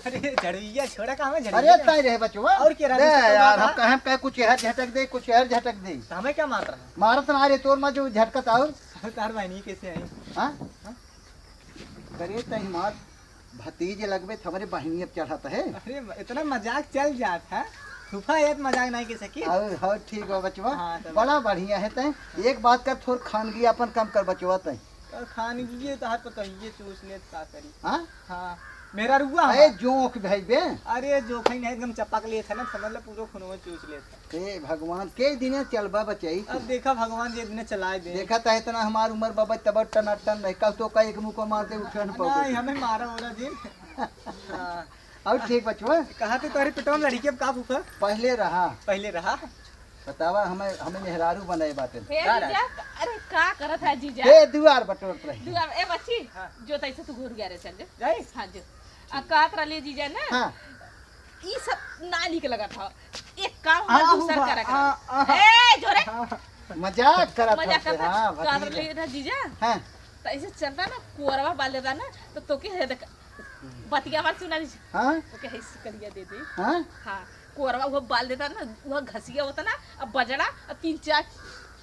अरे झड़िया छोड़ा कहाँ में अरे झड़िया ताई रहे बचवा और क्या दे रहा यार हम कहे कुछ यह झटक दे कुछ यह झटक दे हमें क्या मार रहा मारत ना रे तोर में जो झटकत और है तार बहनी कैसे आई हाँ करे तई मार भतीज लगबे हमारे बहनी अब चढ़ाता है अरे इतना मजाक चल जाता है फूफा ये मजाक नहीं कर सकी और ठीक हो बचवा हाँ, तो बड़ा बढ़िया है तय एक बात कर थोड़ खानगी अपन कम कर बचवा तय और खाने की तो हाथ पता ये चूस ले का करी हाँ हाँ मेरा रुआ अरे जोक भाई बे अरे जो खाई नहीं एकदम चपक लिए था ना समझ लो पूरा खुनवा चूस लेता हे भगवान के दिने चलबा बचाई अब देखा भगवान जी दिन चलाए दे देखा था इतना हमार उम्र बाबा तब टनाटन नहीं कल तो का एक मुंह को मार दे उठन नहीं पाओ हमें मारा हो रहा दिन हाँ और ठीक बचवा कहा थे तुम्हारी पिटवा में लड़की अब का फूफा पहले रहा पहले रहा बतावा हमें मेहरारू बनाए बातें फिर जीजा अरे का करत है जीजा हे दुआर बटोरत रही दुआ ए बच्ची हाँ। जो तैसे तू घूर गया रे चल जा जाई हां जो आ कहत रहली जीजा ना हाँ ई सब ना निक लगा था एक काम हाँ, हम दूसर हुआ, करा हाँ, हाँ। कर ए जोरे मजाक करत मजा हमसे, करता हाँ कर भतीजा ले था जीजा हाँ तो ऐसे चलता ना कोरवा बाल देता ना तो तोके है देख बतिया बात सुना दी हाँ ओके है करिया दे दे हाँ हाँ कोरवा वो बाल देता ना वो घसिया होता ना अब बजड़ा और 3-4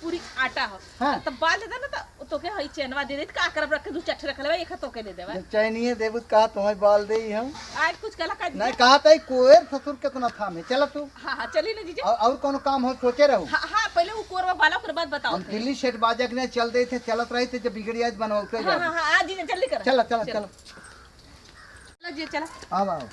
पूरी आटा हो हाँ। तब बाल देता ना तो तोके हई चेनवा दे दे का करब रख के दू चट्टे रख लेबे एक तोके दे देबे चैनिए देबुत कहा तुम्हें बाल दे हम आज कुछ कला का नहीं कहा था कोयर ससुर कितना था में चल तू हाँ हाँ चली ना जीजा और कोनो काम हो सोचे रहो हाँ हाँ पहले वो कोरवा बाला फिर बाद बताओ हम दिल्ली सेठ बाजक ने चल दे थे चलत रहे थे जब बिगड़ी आज बनवाते हाँ जा हाँ हाँ आज जीजा जल्दी कर चलो चलो चलो चलो जी चला आओ आओ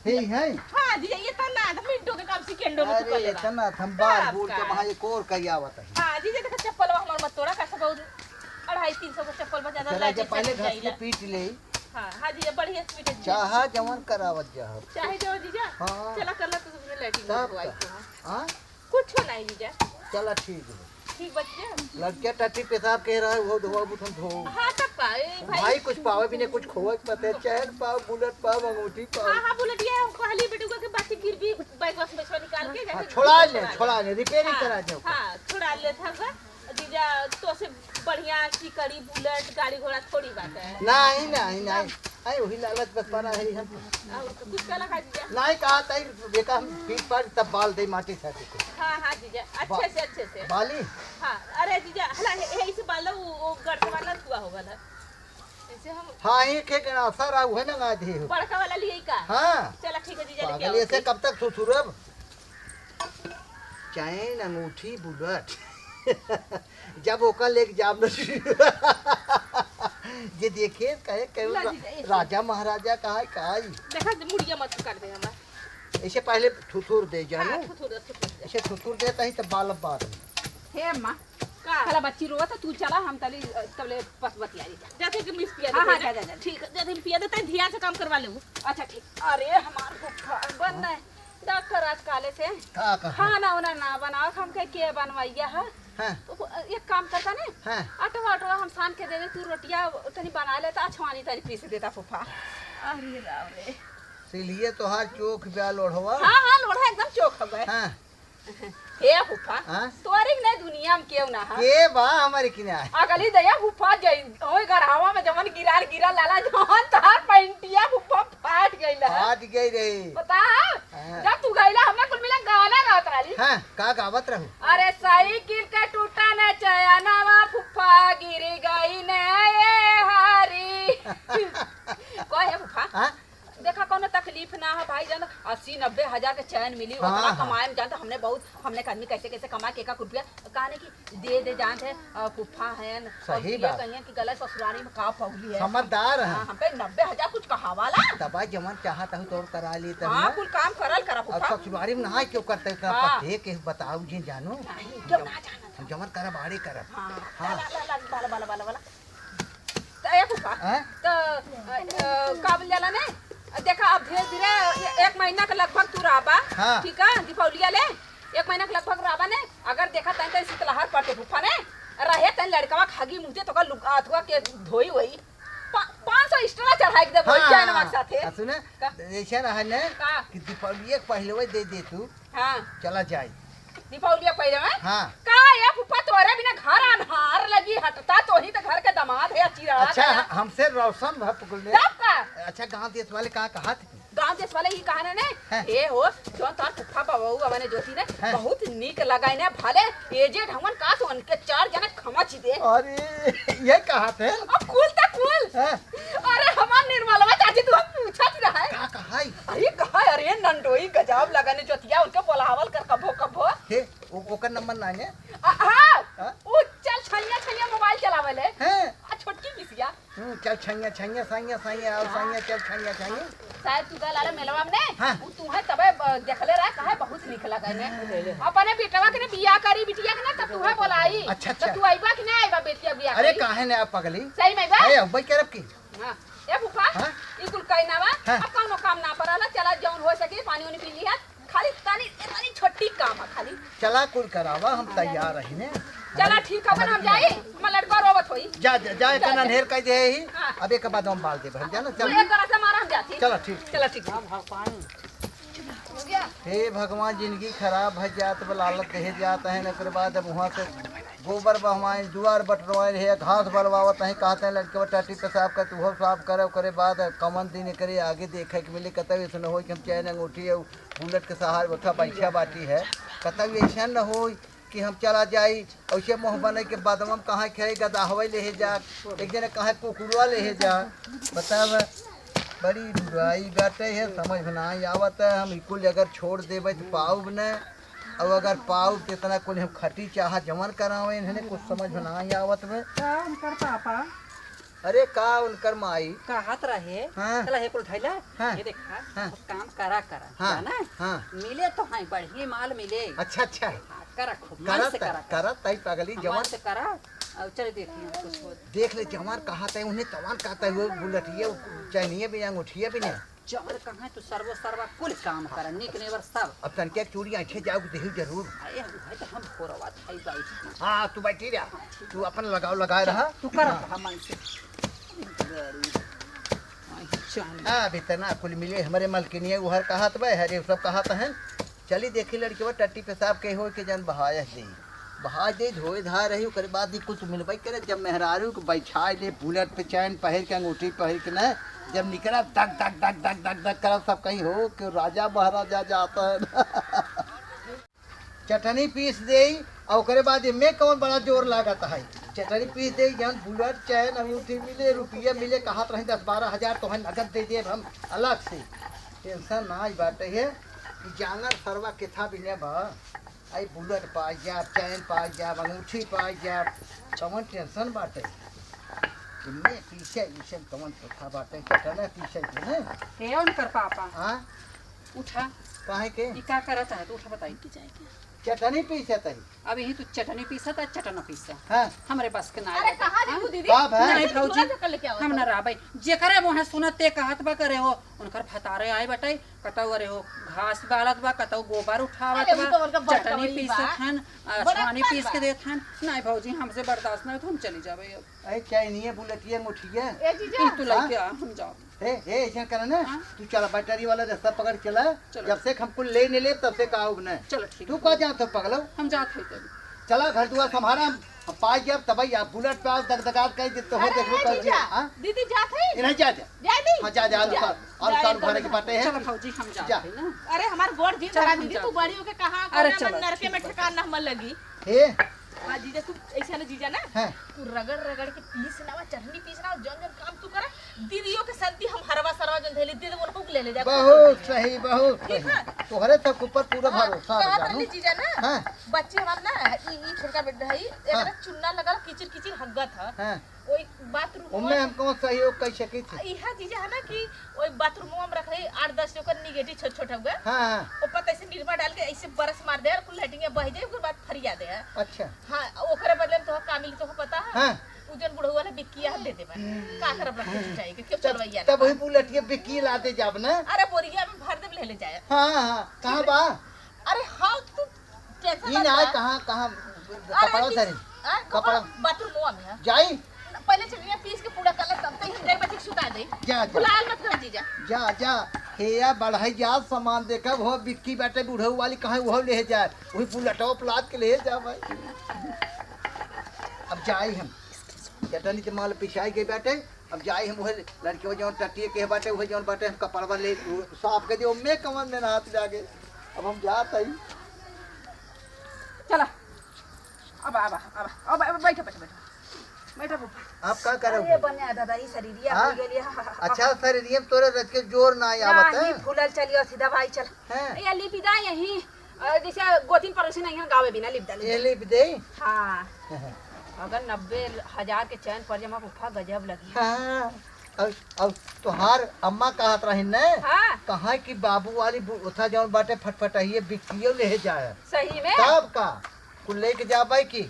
हे है हाँ जीजा ये तो ना मिनटों के काम सेकंडों में तू कर अरे लेगा इतना हम बार बूढ़ के वहां एक और कही आवत है हाँ जीजा देखा चप्पल हमार मत तोड़ा कैसे बहुत 250-300 का चप्पल बचा दो चला जब पहले घर से पीट ले हाँ हाँ जीजा बढ़िया स्पीड है चाहा जवन करावत जा चाहे जाओ जीजा हाँ। चला कर ला तो तुमने लाइटिंग सब लगवाई का। तो हाँ कुछ नहीं जीजा चला ठीक है ठीक बच्चे लड़के टट्टी पेशाब कह रहा है वो धोआ बुथन धो हाँ सब का भाई कुछ पावे भी नहीं कुछ खोवा पते चैन पाव बुलेट पाव अंगूठी पाव हाँ हाँ बोले दिया कहली बेटू का के बाती गिर भी बाइक वास में निकाल के हाँ, जैसे छोड़ा ले रिपेयरिंग करा जाओ हाँ छुड़ा ले था जीजा तो से बढ़िया चिकड़ी बुलेट गाड़ी घोड़ा थोड़ी बात है नहीं नहीं नहीं आई वही लालच बस पाना है हम और कुछ कहला का जीजा? नहीं कहा तई बेटा हम पीट पाट तब बाल दे माटी साथे को हाँ हाँ जीजा, अच्छे से। बाली हाँ, अरे जीजा हला हे इसे बाल वो गट वाला हुआ होगा ना। ऐसे हम हाँ एक एक असर आ है ना गाधे हो बड़का वाला लिए का। हाँ चला ठीक है जीजा, लेके पागल आओ। ऐसे कब तक सुसुरब चैन अंगूठी बुलेट जब ओकर लेके जाब न जे देखे कहे ला जी, ऐसे। राजा महाराजा कहा काई देखा मुड़िया मत कर दे हमार। ऐसे पहले थुथुर दे जानो हाँ, थोड़ा ऐसे थुथुर देता ही तब बाल बात हे अम्मा का हला बच्ची रोवा तो तू चला हम तले तबले पस बतियाई जा। जैसे कि मिस पिया हाँ, देते हाँ, हैं जा। ना। ठीक है, जैसे पिया देते हैं ध्यान से काम करवा ले वो। अच्छा ठीक। अरे हमार को बन है डॉक्टर आज काले से का कहा खाना उना ना बनाओ हम के बनवाइया है हाँ तो एक काम करता ने हाँ आटा वाटा हम सान के दे दे तू रोटियां तनी बना लेता अछवानी तनी पीस देता फूफा। अरे राव रे सिलिए तोहार चोख ब्याल ओढ़वा हाँ हाँ लोढ़ा एकदम चोख हो गए। हाँ हे फूफा हाँ? तोरी ने दुनिया में केव ना है के बा हमारे किना अगली दया फूफा जई ओए गरहावा में जमन गिरा लाला जहान तार पैंटिया फूफा फाट गइला है। आज गई रे पता हाँ। जब तू गइला हमरा कुल मिला गाना गावत रहली। हाँ का गावत रहू अरे साइकिल का टूटा न चयनवा फूफा गिर गई ने ये हारी कोई है फूफा हाँ देखा कोनो तकलीफ ना है भाई जान 80-90 हजार के चैन मिली हाँ, उतना हाँ। कमाए में जानता हमने आदमी कैसे कैसे कमा के 1 रुपया कहने की दे जान है फूफा है सही बात। कहिए कि गलत ससुराली में का पौली है। समझदार है हाँ, हम पे 90 हजार कुछ कहावाला। तबा जमन चाहत हूँ तो करा ली तब हाँ ना। कुल काम करल करा अब फूफा ससुरारी में नहा क्यों करते का हाँ। पते के बताओ जी जानो नहीं, क्यों ना जाना हम जमन करा बाड़ी करब हाँ हाँ। बाला तो ये फूफा हाँ? तो काबिल जाला ने देखा अब धीरे धीरे 1 महीना के लगभग तू राबा हाँ। ठीक है दीपावलिया ले 1 महीना के लगभग राबा ने अगर देखा तन शीतलहर पड़ते फूफा ने रहे तन लड़कवा खागी मुझे तो का लुगाथवा के धोई हुई 500 एक्स्ट्रा चढ़ाई दे बोल जाए ना साथे सुने का? ऐसा रहा ने का? कि दीपावली पहले दे तू हां चला जाए दीपावलिया पहले में हाँ का या फूफा तोरे बिना घर अनहार लगी हटता तो ही तो घर के दामाद है चिरा अच्छा हमसे रौशन भा पकड़ ले सब का अच्छा गांव देश वाले कहाँ कहा थे गांव देश वाले ही कहा ने हैं? ए हो जो तार फुफा बाबू हमने ज्योति ने हैं? बहुत नीक लगाई ने भले एजेड हमन का तो उनके 4 जने खमच दे अरे ये कहा थे अब कुल तक कुल हाँ? अरे हमार निर्मलवा चाची तू हम पूछत रहा है का कहा अरे कहा अरे नंडोई गजब लगाने ज्योतिया उनके बोलावल कर कभो हे ओकर नंबर ना है हां हाँ? वो चल छनिया मोबाइल चलावले हैं आ छोटकी किसिया चल छइया छइया साइया साइया और साइया चल छइया छइया शायद तू गल आले मेलवा में ने हाँ। तू है तबे देखले रहा कहे बहुत निक लगा ने अपने बेटवा के ने बियाह करी बिटिया के ना तब तू है बोलाई अच्छा, तो अच्छा। तू आइबा कि ना आइबा बेटिया बियाह अरे करी? काहे ने आप पगली सही में बा अरे अब करब की हां ए फूफा हाँ? ई कुल कई ना बा हाँ। अब कौनो काम ना पड़ाला चला जौन हो सके पानी उनी पी लिया खाली तानी छोटी काम है खाली चला कुल करावा हम तैयार रही ने चला ठीक है हम जाई हम लड़का रोवत होई जा जा इतना ढेर कह दे ही हाँ। अब एक बाद हम बाल दे भर जाना तू चल एक गरा से मारा हम जाती चलो ठीक चला ठीक हो गया हे भगवान जिंदगी खराब है जात बलालत दे जाता है न बाद अब वहाँ से गोबर बहवाए दुआर बटवाए है घास बलवावत है कहते हैं लड़के टट्टी पेशाब कर तू साफ करे बाद कमन दिन करे आगे देखे के मिले कतब ऐसा न हो कि हम चैन अंगूठी बुलेट के सहारे उठा बैठा बाटी है कतब ऐसा न हो कि हम चला जाई ऐसे मुँह बने के बाद हम कहाँ खेले गदाहवे ले जा एक जने कहाँ कुकुरवा ले जा बताब बड़ी बुराई बाटे है समझ में ना आवत है हम कुल अगर छोड़ देवे तो पाऊब न अब अगर पाऊब तो इतना कुल हम खटी चाह जमन करावे इन्हें कुछ समझ में ना आवत में का उनकर पापा अरे का उनकर माई कहत रहे हाँ। चला हे कुल धैला हाँ। ये देखा हाँ। अब काम करा हाँ। जाना हाँ। मिले तो है बढ़िया माल मिले अच्छा अच्छा हाँ, करा खूब मन से करा करत तई पगली मन जवान से करा अब चल देखिए कुछ हो देख ले जवान कहा था उन्हें तवान कहता है बुलेटिए चैनिए भी अंगूठिए भी नहीं जबर कहाँ तू सर्वा कुल काम करा निक नेवर सब अब तनके चूड़ी अच्छे जाओ देही जरूर आए हम भाई तो हम फोरवा थाई बाई हाँ तू बैठी रहा तू अपन लगाओ लगाए रहा तू कर मन से चल हाँ बितना कुल मिले हमारे मलकिनिया उहर कहत बे हरे सब कहत हैं चली देखी लड़की वो टट्टी पेशाब के हो के जन बहाया दे बहा दे धोए धा रही ओकर बाद ही कुछ मिलबई करे जब मेहरारू को बैठा ले बुलेट पे चैन पहिर के अंगूठी पहिर के न जब निकला दग दग दग दग दग दग करा सब कहीं हो कि राजा महाराजा जाता है ना। चटनी पीस दे और ओकरे बाद इनमें कौन बड़ा जोर लागत है। चटनी पीस दे जौन बुलेट चैन अंगूठी मिले रुपया मिले कहा रहे 10-12 हजार तो नगद दे दे हम अलग से। टेंशन ना बाटे है कि जांगर सरवा किथा भी ने बा आई बुलेट पा जा चैन पा जा अंगूठी पा जा कौन टेंशन बाटे इनमें पीछे इसे कौन था बाटे चटना पीछे ने हे उनकर पापा हां उठा काहे के ई का करत है तो उठा बताई कि जाए के चटनी पीसे तही अब यही तू चटनी पीसा था चटना पीसा हां हमरे बस के ना अरे कहाँ देखू दीदी बाप है नहीं भौजी दूल्हा चक्कर लेके आओ हम ना राबै जे करे वो सुनते कहत बा करे हो उनकर फतारे आए बटाई कतौ अरे हो घास बालत बा कतौ गोबर उठावत अरे वो तो उनका बा बड़का चटनी वही पीसत बा। हन बड़ा छानी अच्छा पीस बा। के देत हन नहीं भौजी हमसे बर्दाश्त नहीं तो हम चली जाबे अब ऐ चाइनिए बुलेटिए मुठिए ए जीजा तू लेके आ हम जाओ ए ऐसा करना ना हाँ। तू चला बैटरी वाला रास्ता पकड़ चला चलो। जब से हमको ले नहीं ले तब से का न चलो ठीक तू कहा जा तो पगलो हम जात है तब चला घर दुआर संभारा पाई जब तब आप बुलेट पे दगदगात कह दे तो हो अरे देखो ए कर जीजा हां दीदी जात है इन्हें जा जा जाए दी हां जा जा और साल भरे के बाटे चलो है भौजी हम जा। जात है ना अरे हमार गोड़ जी चल, जरा हम दीदी जाते तू बड़ी होके कहाँ अरे कोना चलो, में नरके ठीक में है। ठिकान ना हमर लगी हे हां जीजा तू ऐसा ना जीजा ना हैं तू रगड़ रगड़ के पीस ना चटनी पीस ना जौन जौन काम तू करे दीदियों के संती हम हरवा सरवा जौन धैली दीदी उनको ले ले जा बहुत सही बहुत ठीक सही है। तोहरे तक ऊपर पूरा भरोसा है कहा जानू रहली जीजा ना हां बच्चे हमार ना ई छोटका बेटा है एकरा चुन्ना लगल किचिर किचिर हग्गत ह हां ओई बाथरूम उनमें हमको सहयोग कर सकी थी इहा जीजा है ना कि ओई बाथरूम में रखे 8-10 ओकर निगेटिव छोट छोट हुआ हां हां ऊपर ऐसे निर्मा डाल के ऐसे बरस मार दे और कुल लाइटिंग बह जाए उसके बाद फरिया दे अच्छा हां ओकरे बदले में तो कामिल तो पता है हां उजन बुढ़ऊ वाला बिक्किया दे देबा का करब रख चाहिए कि क्यों चलवैया तब वही बुलेटिए बिक्की लाते जब ना अरे बोरिया में भर दे ले ले जाए हाँ हाँ कहाँ बा अरे हां तू कैसे इन आए कहाँ कहाँ कपड़ा धरे कपड़ा बाथरूम में है जाई पहले चलिए पीस के पूरा कर ले तब तक हिंदे बच्चे सुता दे जा जा बुलाल मत कर जीजा जा जा हेया बढ़ाई जा सामान देखा वो बिक्की बैठे बूढ़ऊ वाली कहाँ वो ले जाए वही बुलेटो प्लाट के ले जा भाई अब जाए हम चटनी के माल पिछाई के बैठे अब जाए हम वही लड़कियों जो टटिए के बाटे वही जो बाटे हम कपड़वा ले साफ के दियो मैं कमर में हाथ जाके अब हम जात हई चला अब बैठो बैठो बैठो बैठो बुप्पा आप का अरे करोगे बन्या दादा ई शरीरिया हाँ? हो गेली अच्छा सर ये तोरे रच के जोर ना आवत नहीं है फूलल चलियो सीधा भाई चल हैं? या लिपिदा यही जैसे गोतिन पड़ोसी नहीं है गावे बिना लिप ये डाले लिप दे हाँ अगर 90,000 के चैन पर जमा बुफा गजब लगी हाँ अब तोहार अम्मा कहत रही न हाँ कहाँ की बाबू वाली उठा जौन बाटे फटफटाइए बिक्कियो ले जाए सही में तब का कुल लेके जाबे की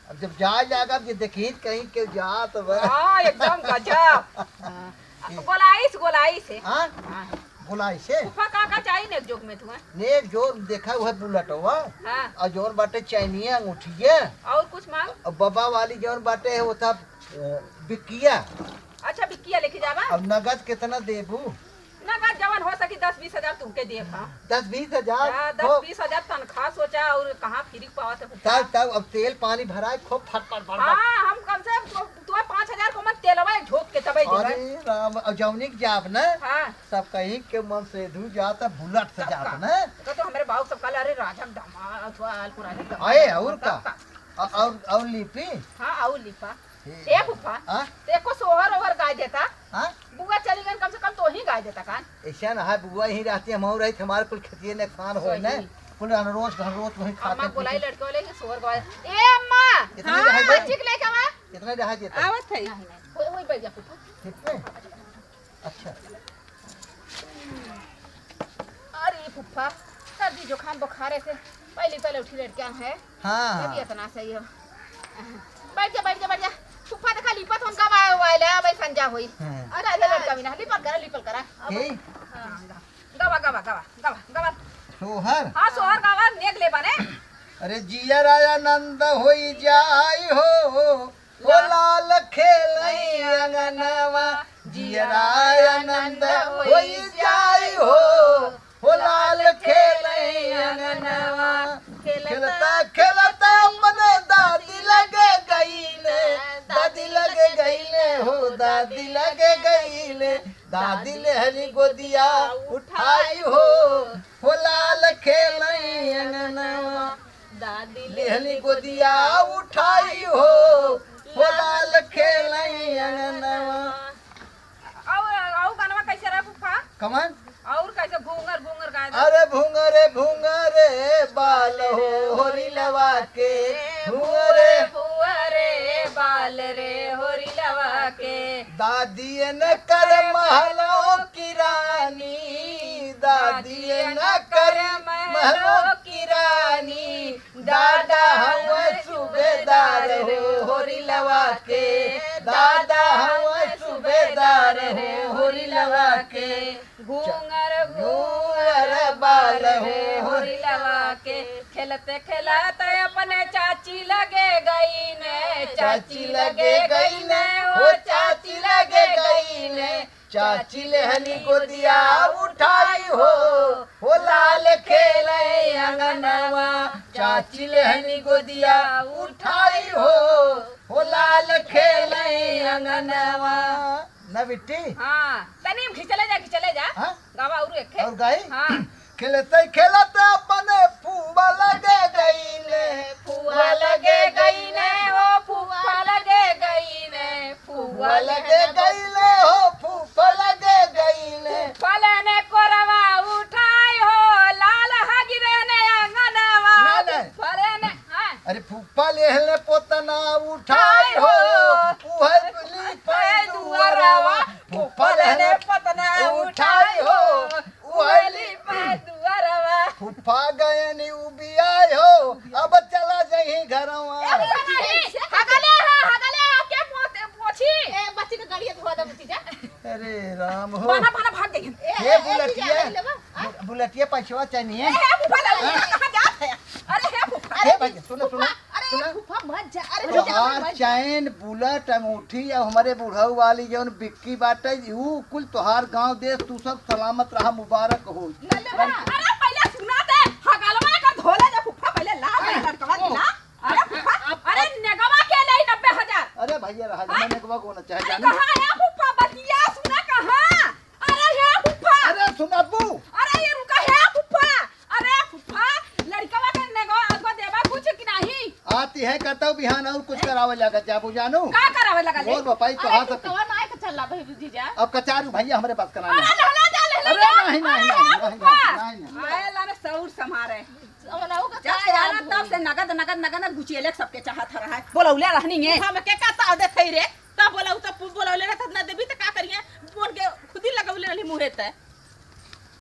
अब जब जाए जाएगा अब ये देखी कहीं के जात बा हाँ एकदम गजब गोलाई से हाँ हाँ बुलाई से बुफा का चाहिए ने जोक में तुम्हें नेक जो देखा हुआ बुलेट हुआ हाँ और जौन बाटे चैनिए अंगूठिए और कुछ मांग और बाबा वाली जौन बाटे है वो था बिक्किया अच्छा बिक्किया लेके जावा अब नगद कितना देबू ना का जवान हो सकी 10-20 हजार तुमके दे खा 10-20 हजार 10-20 हजार तनख्वाह सोचा और कहाँ फ्री पावत है तब तब अब तेल पानी भराए खूब फटफट फटफट हाँ हम कम से तुम्हें 5,000 को मत तेलवा झोंक के तबे देबे अरे राम अब जौनिक जाब न हाँ सब कहीं के मन से धू जाता बुलेट से जात न तो हमारे बाबू सब कल अरे राजा दामाद अथवा अलपुरानी दामाद आए और का और लिपि हाँ और लिपा ए फुफा हाँ देखो सोहर ओहर गाय देता हाँ बुआ चली गई कम से कम तो ही गाय देता कान ऐसा ना है बुआ ही रहती हम रही हमारे कुल खेतिए ने खान हो न सही। कुल रोज घर रोज वही अम्मा खाते बुलाई लड़के वाले के सोहर गाय ए अम्मा इतने जहाज दे? बच्ची के लेके आवा कितना जहाज देता आवत है होई बैठ जा फुफा कितने अच्छा अरे फुफा सर्दी जुकाम बुखार से पहले उठी लड़कियां है हाँ तभी इतना सही है बैठ जा फुफा देखा लिपत उनका वाला भाई संजा होई हाँ। अरे अरे लड़का भी ना लिपल करा हे गवा सोहर हाँ सोहर गावा नेक ले बने अरे जिया राजा नंद होई जाई हो लाल खेलई अंगनवा जिया राजा नंद होई जाई हो लाल खेलई अंगनवा खेलता खेलता मन दादी लगे गईले हो दादी लगे गईले गईले दादी लेहली गोदिया उठाई हो लाल खेलई अंगनवा दादी लेहली गोदिया उठाई हो लाल खेलई अंगनवा। और गाना कैसे रहा फूफा कमान और कैसे घूंगर घूंगर गाय अरे भूंगरे बाल हो होरी लवा के भूंगरे फुअरे बाल रे होरी लवा के दादी न कर महलों की रानी दादी न कर महलों की रानी दादा हम सूबेदार हो होरी लवा के दादा हम सूबेदार हो होरी लवा के घूंगर बाल रे होरी लवा के खेलते खेलते अपने चाची लगे गई ने चाची लगे गई ने हो चाची लगे गई ने चाची लेहनी गोदिया उठाई हो लाल खेले अंगनवा चाची लेहनी गोदिया उठाई हो लाल खेले अंगनवा ना बिट्टी हाँ तनी खिचले जा हाँ? गावा और एक है और गाई हाँ खेलते खेलते अपने फूबा लगे गई ने फुआ लगे गई ने ओ फुआ लगे गई ने फूबा लगे गई ने हो फूफा लगे गई ने फले ने कोरवा उठाई हो लाल हगिरे ने अंगनवा ना, ना। फले ने हाँ अरे फूफा लेहले पोतना उठाई हो उहली पे दुआरवा फूफा लेहले पतना उठाई हो उहली पे दुआरवा फूफा गए नी उबियाई हो अब चला जही घरवा हगले आके पोछी ए बच्ची के गाड़िया धोआ दे बच्ची जा अरे राम हो बना बना भाग गई ये बुलेटिया पछवा चाहिए ए फूफा कहां जात है अरे हे फूफा हे भाई सुनो सुनो अरे फूफा मत जा अरे तोहार चैन बुलेट अंगूठी या हमारे बुढ़ऊ वाली जौन बिक्की बाटे ऊ कुल तोहार गांव देश तू सब सलामत रहा मुबारक हो अरे पहले सुना दे हगलवा का धोले जा फूफा पहले ला लड़कवा ला अरे फूफा अरे नेगवा के ले 90,000 अरे भैया रहा मैंने को कोना चाहे अरे जाने कहां है फूफा बतिया सुना कहां अरे हे फूफा अरे सुना तू अरे ये रुका है फूफा अरे फूफा लड़कवा के नेगवा आगो देबा कुछ कि नहीं आती है कहता हूँ बिहान और कुछ करावे लगा जाबू जानू का करावे लगा ले और बपाई तो अरे हाथ तू कौन आए के चल भाई जीजा अब कचारू भैया हमारे पास कराना अरे लहला जा लहला अरे नहीं आए लाने सौर समारे बनाऊ का जा यार तब से नगद गुचिएले सबके चाहत रहा है बोलौले रहनी है हम के का ताव देखै रे तब बोलाऊ तब बोलौले रहत ना देबी त का करिए बोल के खुद ही लगौले रहली मुहे त